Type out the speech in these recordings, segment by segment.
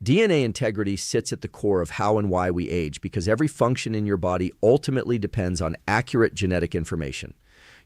DNA integrity sits at the core of how and why we age because every function in your body ultimately depends on accurate genetic information.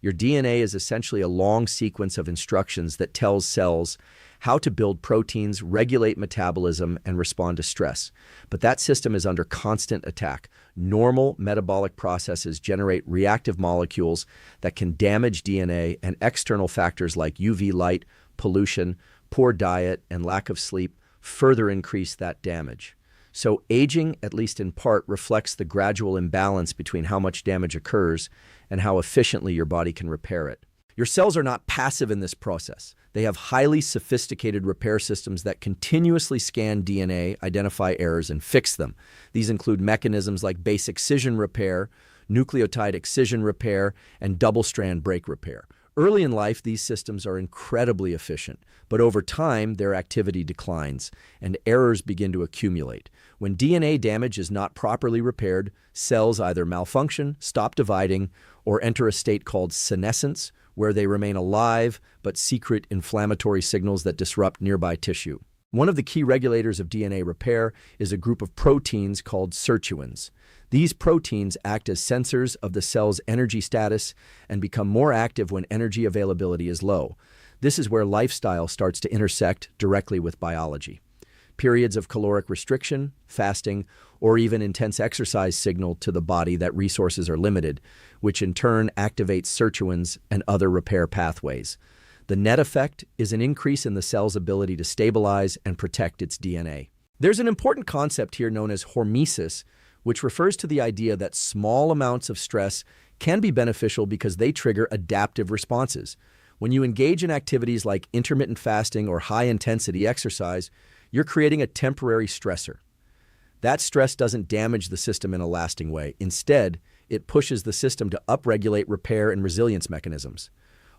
Your DNA is essentially a long sequence of instructions that tells cells how to build proteins, regulate metabolism, and respond to stress. But that system is under constant attack. Normal metabolic processes generate reactive molecules that can damage DNA, and external factors like UV light, pollution, poor diet, and lack of sleep further increase that damage. So aging, at least in part, reflects the gradual imbalance between how much damage occurs and how efficiently your body can repair it. Your cells are not passive in this process. They have highly sophisticated repair systems that continuously scan DNA, identify errors, and fix them. These include mechanisms like base excision repair, nucleotide excision repair, and double-strand break repair. Early in life, these systems are incredibly efficient, but over time, their activity declines, and errors begin to accumulate. When DNA damage is not properly repaired, cells either malfunction, stop dividing, or enter a state called senescence, where they remain alive but secret inflammatory signals that disrupt nearby tissue. One of the key regulators of DNA repair is a group of proteins called sirtuins. These proteins act as sensors of the cell's energy status and become more active when energy availability is low. This is where lifestyle starts to intersect directly with biology. Periods of caloric restriction, fasting, or even intense exercise signal to the body that resources are limited, which in turn activates sirtuins and other repair pathways. The net effect is an increase in the cell's ability to stabilize and protect its DNA. There's an important concept here known as hormesis, which refers to the idea that small amounts of stress can be beneficial because they trigger adaptive responses. When you engage in activities like intermittent fasting or high-intensity exercise, you're creating a temporary stressor. That stress doesn't damage the system in a lasting way. Instead, it pushes the system to upregulate repair and resilience mechanisms.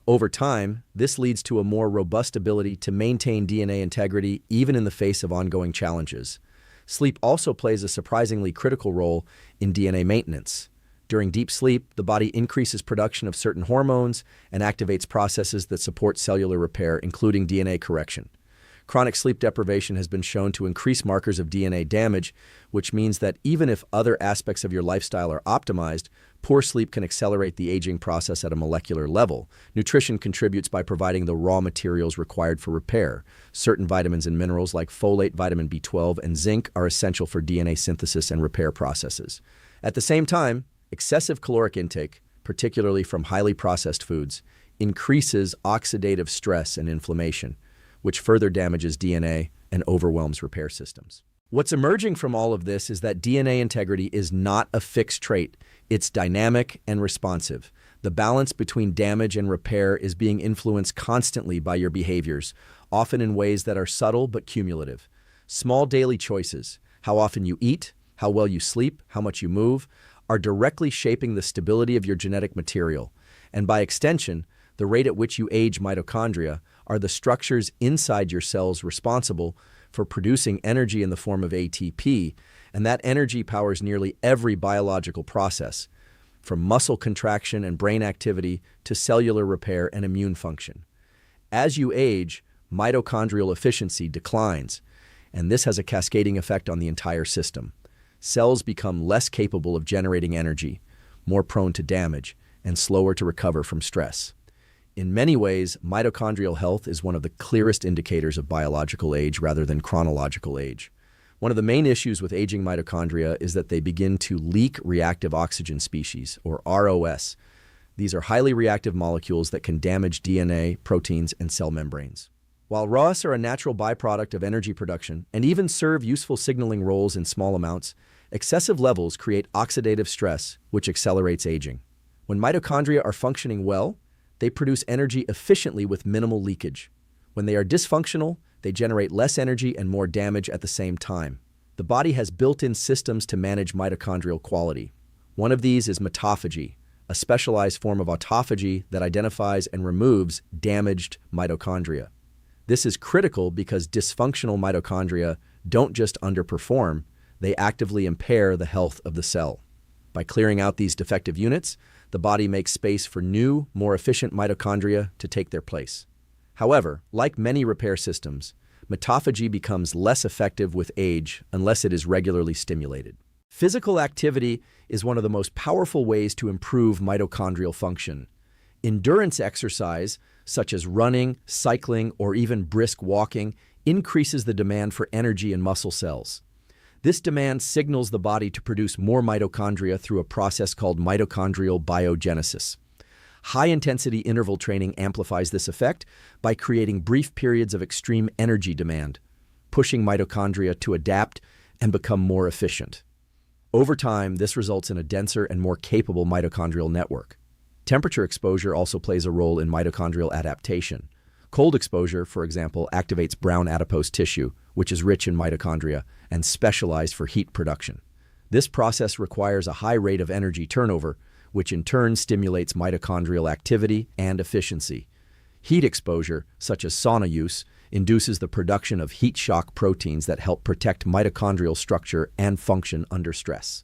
Over time, this leads to a more robust ability to maintain DNA integrity even in the face of ongoing challenges. Sleep also plays a surprisingly critical role in DNA maintenance. During deep sleep, the body increases production of certain hormones and activates processes that support cellular repair, including DNA correction. Chronic sleep deprivation has been shown to increase markers of DNA damage, which means that even if other aspects of your lifestyle are optimized, poor sleep can accelerate the aging process at a molecular level. Nutrition contributes by providing the raw materials required for repair. Certain vitamins and minerals like folate, vitamin B12, and zinc are essential for DNA synthesis and repair processes. At the same time, excessive caloric intake, particularly from highly processed foods, increases oxidative stress and inflammation, which further damages DNA and overwhelms repair systems. What's emerging from all of this is that DNA integrity is not a fixed trait. It's dynamic and responsive. The balance between damage and repair is being influenced constantly by your behaviors, often in ways that are subtle but cumulative. Small daily choices, how often you eat, how well you sleep, how much you move, are directly shaping the stability of your genetic material. And by extension, the rate at which you age mitochondria are the structures inside your cells responsible for producing energy in the form of ATP, and that energy powers nearly every biological process, from muscle contraction and brain activity to cellular repair and immune function. As you age, mitochondrial efficiency declines, and this has a cascading effect on the entire system. Cells become less capable of generating energy, more prone to damage, and slower to recover from stress. In many ways, mitochondrial health is one of the clearest indicators of biological age rather than chronological age. One of the main issues with aging mitochondria is that they begin to leak reactive oxygen species, or ROS. These are highly reactive molecules that can damage DNA, proteins, and cell membranes. While ROS are a natural byproduct of energy production and even serve useful signaling roles in small amounts, excessive levels create oxidative stress, which accelerates aging. When mitochondria are functioning well, they produce energy efficiently with minimal leakage. When they are dysfunctional, they generate less energy and more damage at the same time. The body has built-in systems to manage mitochondrial quality. One of these is mitophagy, a specialized form of autophagy that identifies and removes damaged mitochondria. This is critical because dysfunctional mitochondria don't just underperform, they actively impair the health of the cell. By clearing out these defective units, the body makes space for new, more efficient mitochondria to take their place. However, like many repair systems, Mitophagy becomes less effective with age unless it is regularly stimulated. Physical activity is one of the most powerful ways to improve mitochondrial function. Endurance exercise, such as running, cycling, or even brisk walking, increases the demand for energy in muscle cells. This demand signals the body to produce more mitochondria through a process called mitochondrial biogenesis. High-intensity interval training amplifies this effect by creating brief periods of extreme energy demand, pushing mitochondria to adapt and become more efficient. Over time, this results in a denser and more capable mitochondrial network. Temperature exposure also plays a role in mitochondrial adaptation. Cold exposure, for example, activates brown adipose tissue, which is rich in mitochondria and specialized for heat production. This process requires a high rate of energy turnover, which in turn stimulates mitochondrial activity and efficiency. Heat exposure, such as sauna use, induces the production of heat shock proteins that help protect mitochondrial structure and function under stress.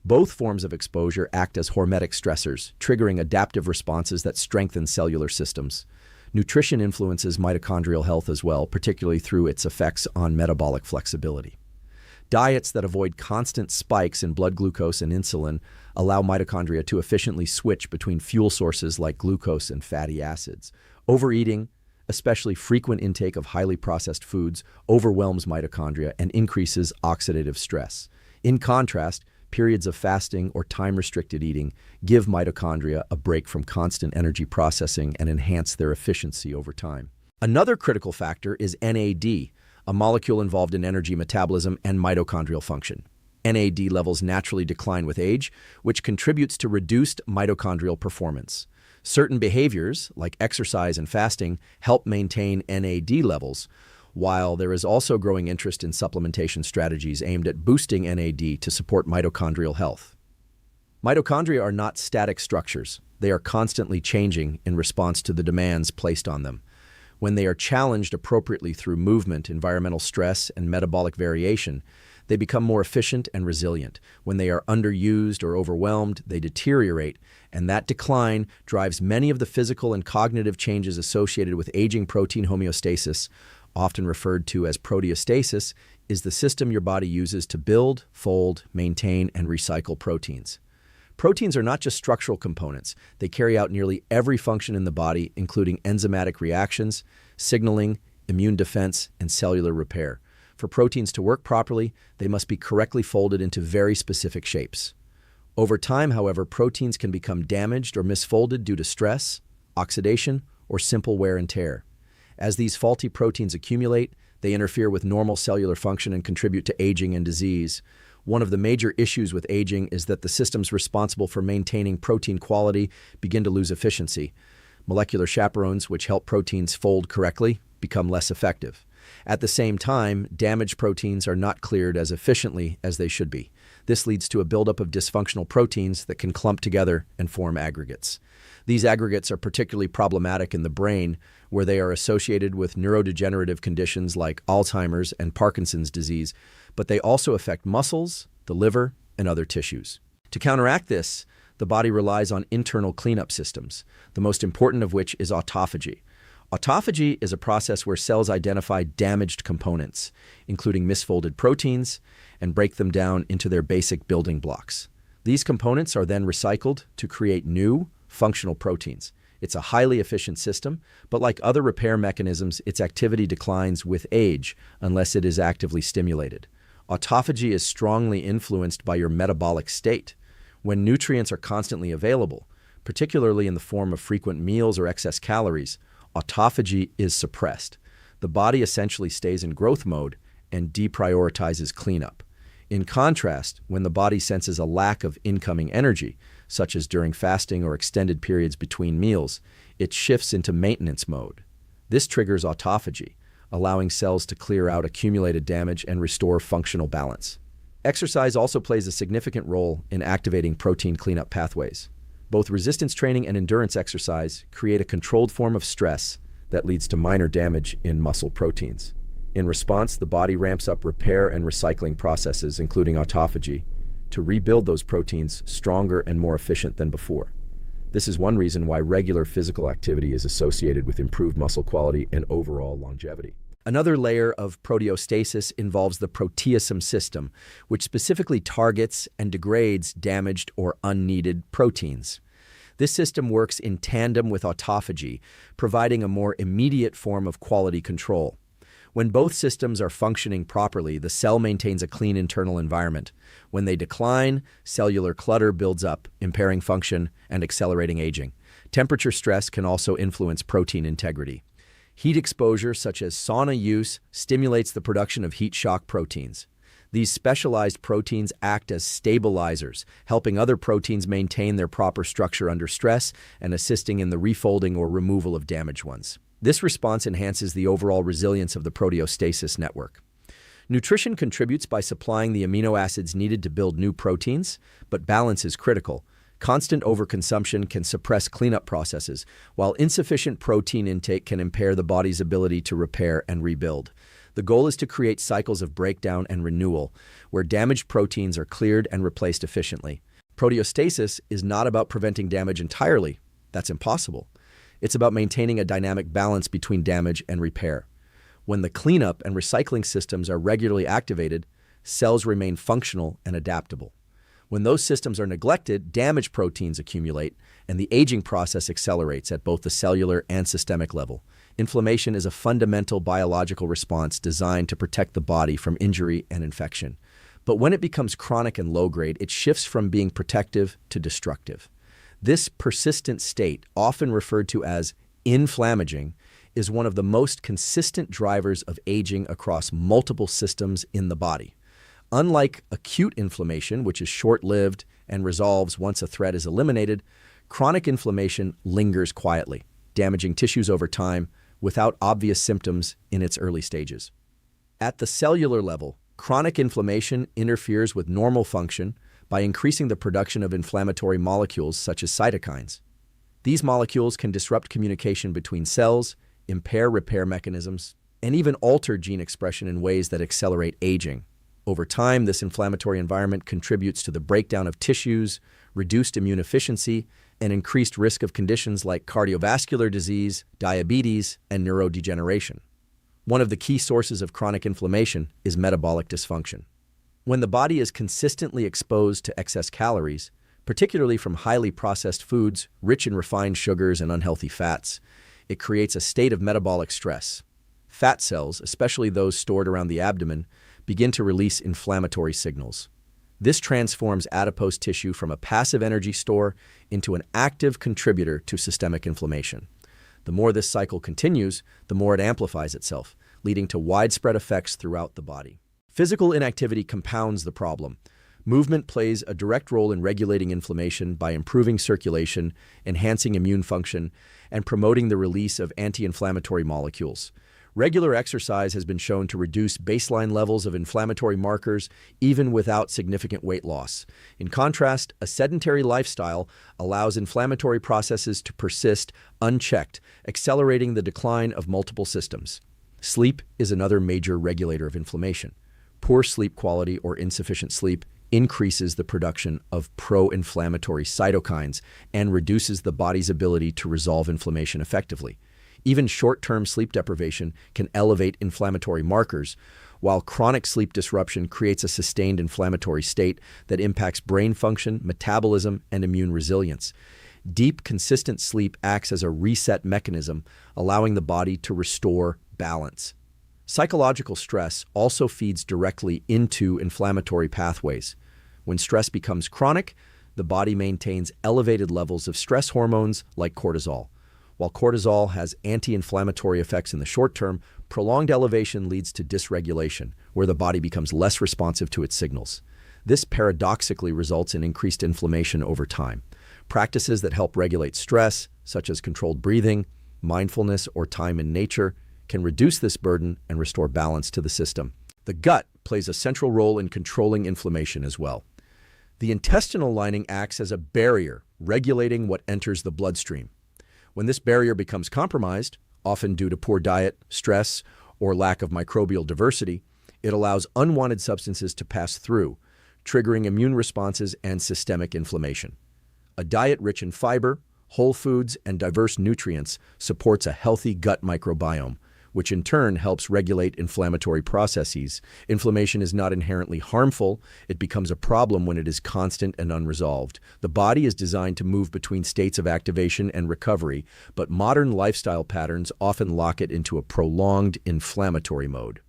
Both forms of exposure act as hormetic stressors, triggering adaptive responses that strengthen cellular systems. Nutrition influences mitochondrial health as well, particularly through its effects on metabolic flexibility. Diets that avoid constant spikes in blood glucose and insulin allow mitochondria to efficiently switch between fuel sources like glucose and fatty acids. Overeating, especially frequent intake of highly processed foods, overwhelms mitochondria and increases oxidative stress. In contrast, periods of fasting or time-restricted eating give mitochondria a break from constant energy processing and enhance their efficiency over time. Another critical factor is NAD, a molecule involved in energy metabolism and mitochondrial function. NAD levels naturally decline with age, which contributes to reduced mitochondrial performance. Certain behaviors, like exercise and fasting, help maintain NAD levels, while there is also growing interest in supplementation strategies aimed at boosting NAD to support mitochondrial health. Mitochondria are not static structures. They are constantly changing in response to the demands placed on them. When they are challenged appropriately through movement, environmental stress, and metabolic variation, they become more efficient and resilient. When they are underused or overwhelmed, they deteriorate, and that decline drives many of the physical and cognitive changes associated with aging. Protein homeostasis, often referred to as proteostasis, is the system your body uses to build, fold, maintain, and recycle proteins. Proteins are not just structural components. They carry out nearly every function in the body, including enzymatic reactions, signaling, immune defense, and cellular repair. For proteins to work properly, they must be correctly folded into very specific shapes. Over time, however, proteins can become damaged or misfolded due to stress, oxidation, or simple wear and tear. As these faulty proteins accumulate, they interfere with normal cellular function and contribute to aging and disease. One of the major issues with aging is that the systems responsible for maintaining protein quality begin to lose efficiency. Molecular chaperones, which help proteins fold correctly, become less effective. At the same time, damaged proteins are not cleared as efficiently as they should be. This leads to a buildup of dysfunctional proteins that can clump together and form aggregates. These aggregates are particularly problematic in the brain, where they are associated with neurodegenerative conditions like Alzheimer's and Parkinson's disease, but they also affect muscles, the liver, and other tissues. To counteract this, the body relies on internal cleanup systems, the most important of which is autophagy. Autophagy is a process where cells identify damaged components, including misfolded proteins, and break them down into their basic building blocks. These components are then recycled to create new, functional proteins. It's a highly efficient system, but like other repair mechanisms, its activity declines with age unless it is actively stimulated. Autophagy is strongly influenced by your metabolic state. When nutrients are constantly available, particularly in the form of frequent meals or excess calories, autophagy is suppressed. The body essentially stays in growth mode and deprioritizes cleanup. In contrast, when the body senses a lack of incoming energy, such as during fasting or extended periods between meals, it shifts into maintenance mode. This triggers autophagy, allowing cells to clear out accumulated damage and restore functional balance. Exercise also plays a significant role in activating protein cleanup pathways. Both resistance training and endurance exercise create a controlled form of stress that leads to minor damage in muscle proteins. In response, the body ramps up repair and recycling processes, including autophagy, to rebuild those proteins stronger and more efficient than before. This is one reason why regular physical activity is associated with improved muscle quality and overall longevity. Another layer of proteostasis involves the proteasome system, which specifically targets and degrades damaged or unneeded proteins. This system works in tandem with autophagy, providing a more immediate form of quality control. When both systems are functioning properly, the cell maintains a clean internal environment. When they decline, cellular clutter builds up, impairing function and accelerating aging. Temperature stress can also influence protein integrity. Heat exposure, such as sauna use, stimulates the production of heat shock proteins. These specialized proteins act as stabilizers, helping other proteins maintain their proper structure under stress and assisting in the refolding or removal of damaged ones. This response enhances the overall resilience of the proteostasis network. Nutrition contributes by supplying the amino acids needed to build new proteins, but balance is critical. Constant overconsumption can suppress cleanup processes, while insufficient protein intake can impair the body's ability to repair and rebuild. The goal is to create cycles of breakdown and renewal, where damaged proteins are cleared and replaced efficiently. Proteostasis is not about preventing damage entirely. That's impossible. It's about maintaining a dynamic balance between damage and repair. When the cleanup and recycling systems are regularly activated, cells remain functional and adaptable. When those systems are neglected, damaged proteins accumulate, and the aging process accelerates at both the cellular and systemic level. Inflammation is a fundamental biological response designed to protect the body from injury and infection. But when it becomes chronic and low-grade, it shifts from being protective to destructive. This persistent state, often referred to as inflammaging, is one of the most consistent drivers of aging across multiple systems in the body. Unlike acute inflammation, which is short-lived and resolves once a threat is eliminated, chronic inflammation lingers quietly, damaging tissues over time without obvious symptoms in its early stages. At the cellular level, chronic inflammation interferes with normal function by increasing the production of inflammatory molecules such as cytokines. These molecules can disrupt communication between cells, impair repair mechanisms, and even alter gene expression in ways that accelerate aging. Over time, this inflammatory environment contributes to the breakdown of tissues, reduced immune efficiency, and increased risk of conditions like cardiovascular disease, diabetes, and neurodegeneration. One of the key sources of chronic inflammation is metabolic dysfunction. When the body is consistently exposed to excess calories, particularly from highly processed foods, rich in refined sugars and unhealthy fats, it creates a state of metabolic stress. Fat cells, especially those stored around the abdomen, begin to release inflammatory signals. This transforms adipose tissue from a passive energy store into an active contributor to systemic inflammation. The more this cycle continues, the more it amplifies itself, leading to widespread effects throughout the body. Physical inactivity compounds the problem. Movement plays a direct role in regulating inflammation by improving circulation, enhancing immune function, and promoting the release of anti-inflammatory molecules. Regular exercise has been shown to reduce baseline levels of inflammatory markers even without significant weight loss. In contrast, a sedentary lifestyle allows inflammatory processes to persist unchecked, accelerating the decline of multiple systems. Sleep is another major regulator of inflammation. Poor sleep quality or insufficient sleep increases the production of pro-inflammatory cytokines and reduces the body's ability to resolve inflammation effectively. Even short-term sleep deprivation can elevate inflammatory markers, while chronic sleep disruption creates a sustained inflammatory state that impacts brain function, metabolism, and immune resilience. Deep, consistent sleep acts as a reset mechanism, allowing the body to restore balance. Psychological stress also feeds directly into inflammatory pathways. When stress becomes chronic, the body maintains elevated levels of stress hormones like cortisol. While cortisol has anti-inflammatory effects in the short term, prolonged elevation leads to dysregulation, where the body becomes less responsive to its signals. This paradoxically results in increased inflammation over time. Practices that help regulate stress, such as controlled breathing, mindfulness, or time in nature, can reduce this burden and restore balance to the system. The gut plays a central role in controlling inflammation as well. The intestinal lining acts as a barrier, regulating what enters the bloodstream. When this barrier becomes compromised, often due to poor diet, stress, or lack of microbial diversity, it allows unwanted substances to pass through, triggering immune responses and systemic inflammation. A diet rich in fiber, whole foods, and diverse nutrients supports a healthy gut microbiome, which in turn helps regulate inflammatory processes. Inflammation is not inherently harmful. It becomes a problem when it is constant and unresolved. The body is designed to move between states of activation and recovery, but modern lifestyle patterns often lock it into a prolonged inflammatory mode.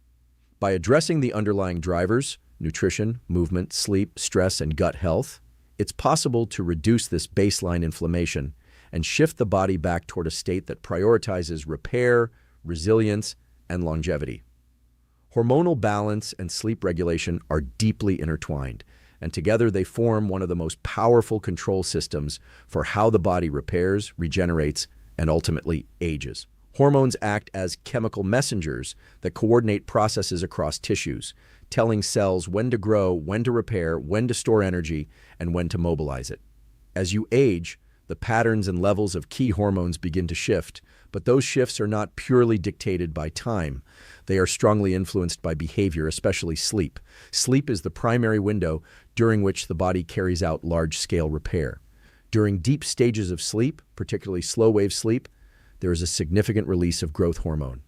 By addressing the underlying drivers, nutrition, movement, sleep, stress, and gut health, it's possible to reduce this baseline inflammation and shift the body back toward a state that prioritizes repair, resilience, and longevity. Hormonal balance and sleep regulation are deeply intertwined, and together they form one of the most powerful control systems for how the body repairs, regenerates, and ultimately ages. Hormones act as chemical messengers that coordinate processes across tissues, telling cells when to grow, when to repair, when to store energy, and when to mobilize it. As you age, the patterns and levels of key hormones begin to shift, but those shifts are not purely dictated by time. They are strongly influenced by behavior, especially sleep. Sleep is the primary window during which the body carries out large-scale repair. During deep stages of sleep, particularly slow-wave sleep, there is a significant release of growth hormone.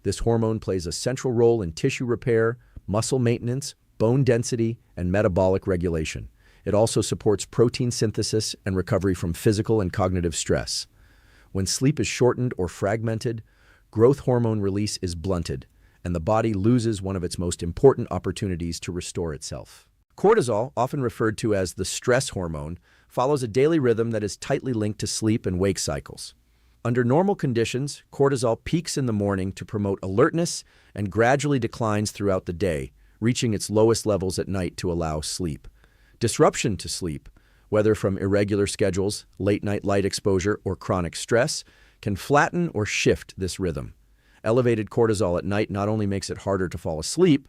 This hormone plays a central role in tissue repair, muscle maintenance, bone density, and metabolic regulation. It also supports protein synthesis and recovery from physical and cognitive stress. When sleep is shortened or fragmented, growth hormone release is blunted, and the body loses one of its most important opportunities to restore itself. Cortisol, often referred to as the stress hormone, follows a daily rhythm that is tightly linked to sleep and wake cycles. Under normal conditions, cortisol peaks in the morning to promote alertness and gradually declines throughout the day, reaching its lowest levels at night to allow sleep. Disruption to sleep, whether from irregular schedules, late-night light exposure, or chronic stress, can flatten or shift this rhythm. Elevated cortisol at night not only makes it harder to fall asleep,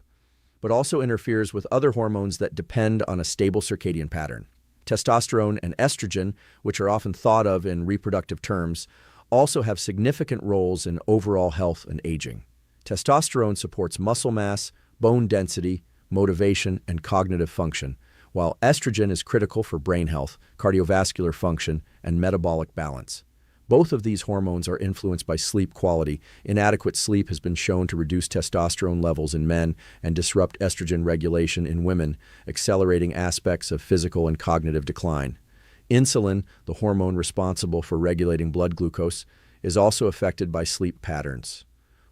but also interferes with other hormones that depend on a stable circadian pattern. Testosterone and estrogen, which are often thought of in reproductive terms, also have significant roles in overall health and aging. Testosterone supports muscle mass, bone density, motivation, and cognitive function, while estrogen is critical for brain health, cardiovascular function, and metabolic balance. Both of these hormones are influenced by sleep quality. Inadequate sleep has been shown to reduce testosterone levels in men and disrupt estrogen regulation in women, accelerating aspects of physical and cognitive decline. Insulin, the hormone responsible for regulating blood glucose, is also affected by sleep patterns.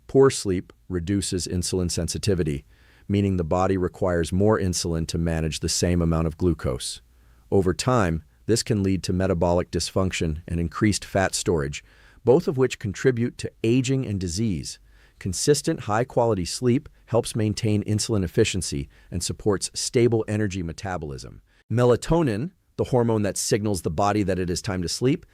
Poor sleep reduces insulin sensitivity, meaning the body requires more insulin to manage the same amount of glucose. Over time, this can lead to metabolic dysfunction and increased fat storage, both of which contribute to aging and disease. Consistent, high-quality sleep helps maintain insulin efficiency and supports stable energy metabolism. Melatonin, the hormone that signals the body that it is time to sleep,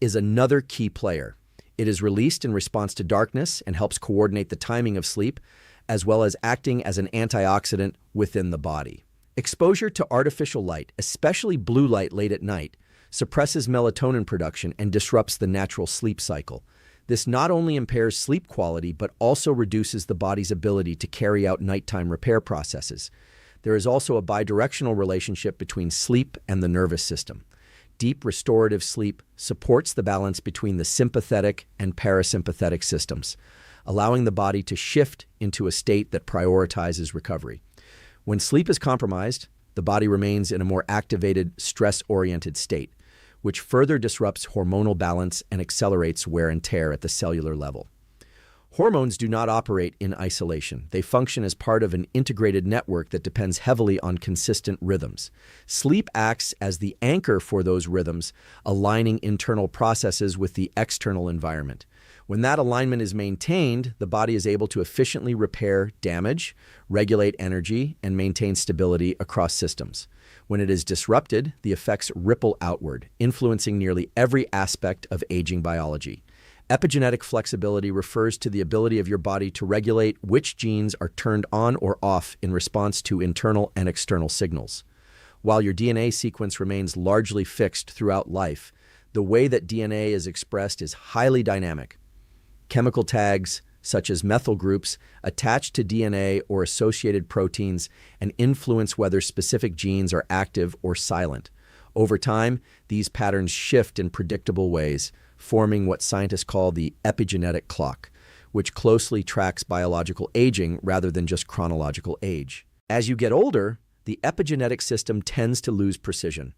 is another key player. It is released in response to darkness and helps coordinate the timing of sleep, as well as acting as an antioxidant within the body. Exposure to artificial light, especially blue light late at night, suppresses melatonin production and disrupts the natural sleep cycle. This not only impairs sleep quality, but also reduces the body's ability to carry out nighttime repair processes. There is also a bidirectional relationship between sleep and the nervous system. Deep restorative sleep supports the balance between the sympathetic and parasympathetic systems, allowing the body to shift into a state that prioritizes recovery. When sleep is compromised, the body remains in a more activated, stress-oriented state, which further disrupts hormonal balance and accelerates wear and tear at the cellular level. Hormones do not operate in isolation. They function as part of an integrated network that depends heavily on consistent rhythms. Sleep acts as the anchor for those rhythms, aligning internal processes with the external environment. When that alignment is maintained, the body is able to efficiently repair damage, regulate energy, and maintain stability across systems. When it is disrupted, the effects ripple outward, influencing nearly every aspect of aging biology. Epigenetic flexibility refers to the ability of your body to regulate which genes are turned on or off in response to internal and external signals. While your DNA sequence remains largely fixed throughout life, the way that DNA is expressed is highly dynamic. Chemical tags, such as methyl groups, attach to DNA or associated proteins and influence whether specific genes are active or silent. Over time, these patterns shift in predictable ways, forming what scientists call the epigenetic clock. which closely tracks biological aging rather than just chronological age. As you get older, the epigenetic system tends to lose precision.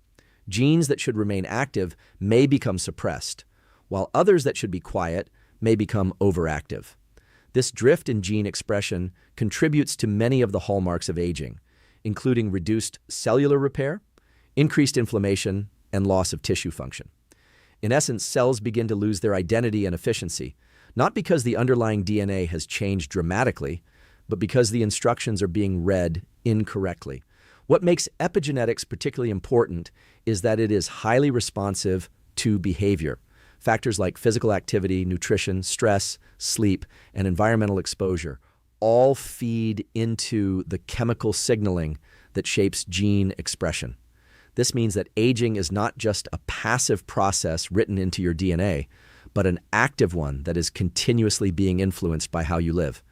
Genes that should remain active may become suppressed, while others that should be quiet may become overactive. This drift in gene expression contributes to many of the hallmarks of aging, including reduced cellular repair, increased inflammation, and loss of tissue function. In essence, cells begin to lose their identity and efficiency, not because the underlying DNA has changed dramatically, but because the instructions are being read incorrectly. What makes epigenetics particularly important is that it is highly responsive to behavior. Factors like physical activity, nutrition, stress, sleep, and environmental exposure all feed into the chemical signaling that shapes gene expression. This means that aging is not just a passive process written into your DNA, but an active one that is continuously being influenced by how you live.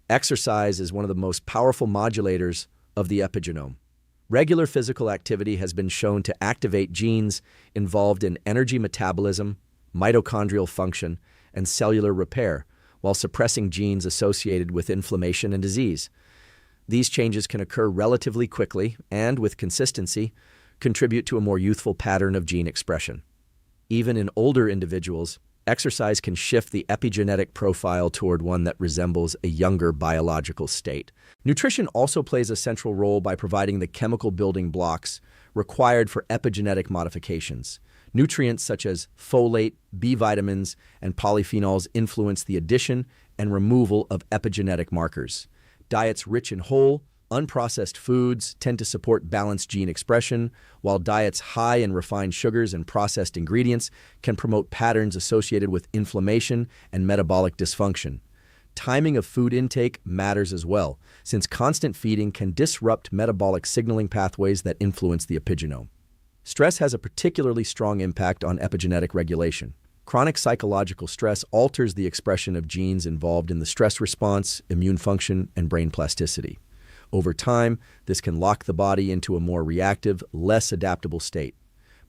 Exercise is one of the most powerful modulators of the epigenome. Regular physical activity has been shown to activate genes involved in energy metabolism, mitochondrial function, and cellular repair, while suppressing genes associated with inflammation and disease. These changes can occur relatively quickly and, with consistency, contribute to a more youthful pattern of gene expression. Even in older individuals, exercise can shift the epigenetic profile toward one that resembles a younger biological state. Nutrition also plays a central role by providing the chemical building blocks required for epigenetic modifications. Nutrients such as folate, B vitamins, and polyphenols influence the addition and removal of epigenetic markers. Diets rich in whole, unprocessed foods tend to support balanced gene expression, while diets high in refined sugars and processed ingredients can promote patterns associated with inflammation and metabolic dysfunction. Timing of food intake matters as well, since constant feeding can disrupt metabolic signaling pathways that influence the epigenome. Stress has a particularly strong impact on epigenetic regulation. Chronic psychological stress alters the expression of genes involved in the stress response, immune function, and brain plasticity. Over time, this can lock the body into a more reactive, less adaptable state.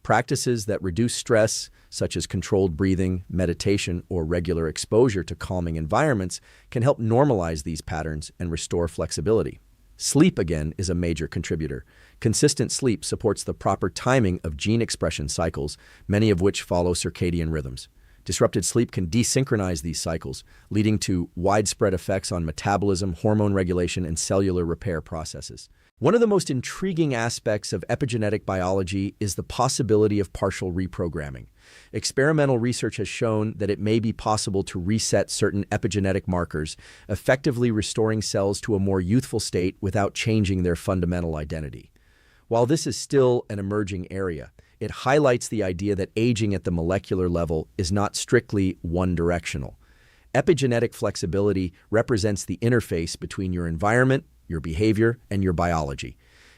Practices that reduce stress, such as controlled breathing, meditation, or regular exposure to calming environments, can help normalize these patterns and restore flexibility. Sleep, again, is a major contributor. Consistent sleep supports the proper timing of gene expression cycles, many of which follow circadian rhythms. Disrupted sleep can desynchronize these cycles, leading to widespread effects on metabolism, hormone regulation, and cellular repair processes. One of the most intriguing aspects of epigenetic biology is the possibility of partial reprogramming. Experimental research has shown that it may be possible to reset certain epigenetic markers, effectively restoring cells to a more youthful state without changing their fundamental identity. While this is still an emerging area, it highlights the idea that aging at the molecular level is not strictly one-directional. Epigenetic flexibility represents the interface between your environment, your behavior, and your biology.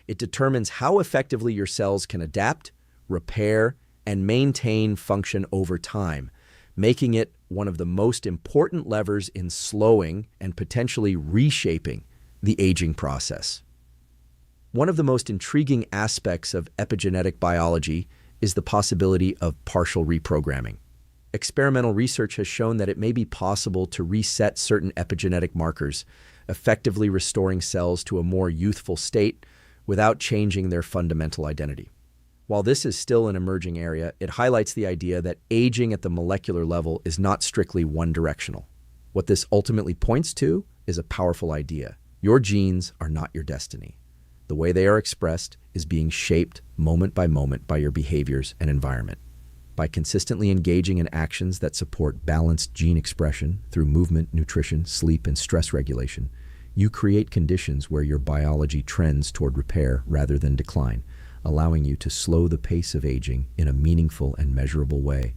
It determines how effectively your cells can adapt, repair, and maintain function over time, making it one of the most important levers in slowing and potentially reshaping the aging process. One of the most intriguing aspects of epigenetic biology is the possibility of partial reprogramming. Experimental research has shown that it may be possible to reset certain epigenetic markers, effectively restoring cells to a more youthful state without changing their fundamental identity. While this is still an emerging area, it highlights the idea that aging at the molecular level is not strictly one-directional. What this ultimately points to is a powerful idea. Your genes are not your destiny. The way they are expressed is being shaped moment by your behaviors and environment. By consistently engaging in actions that support balanced gene expression through movement, nutrition, sleep, and stress regulation, you create conditions where your biology trends toward repair rather than decline, allowing you to slow the pace of aging in a meaningful and measurable way.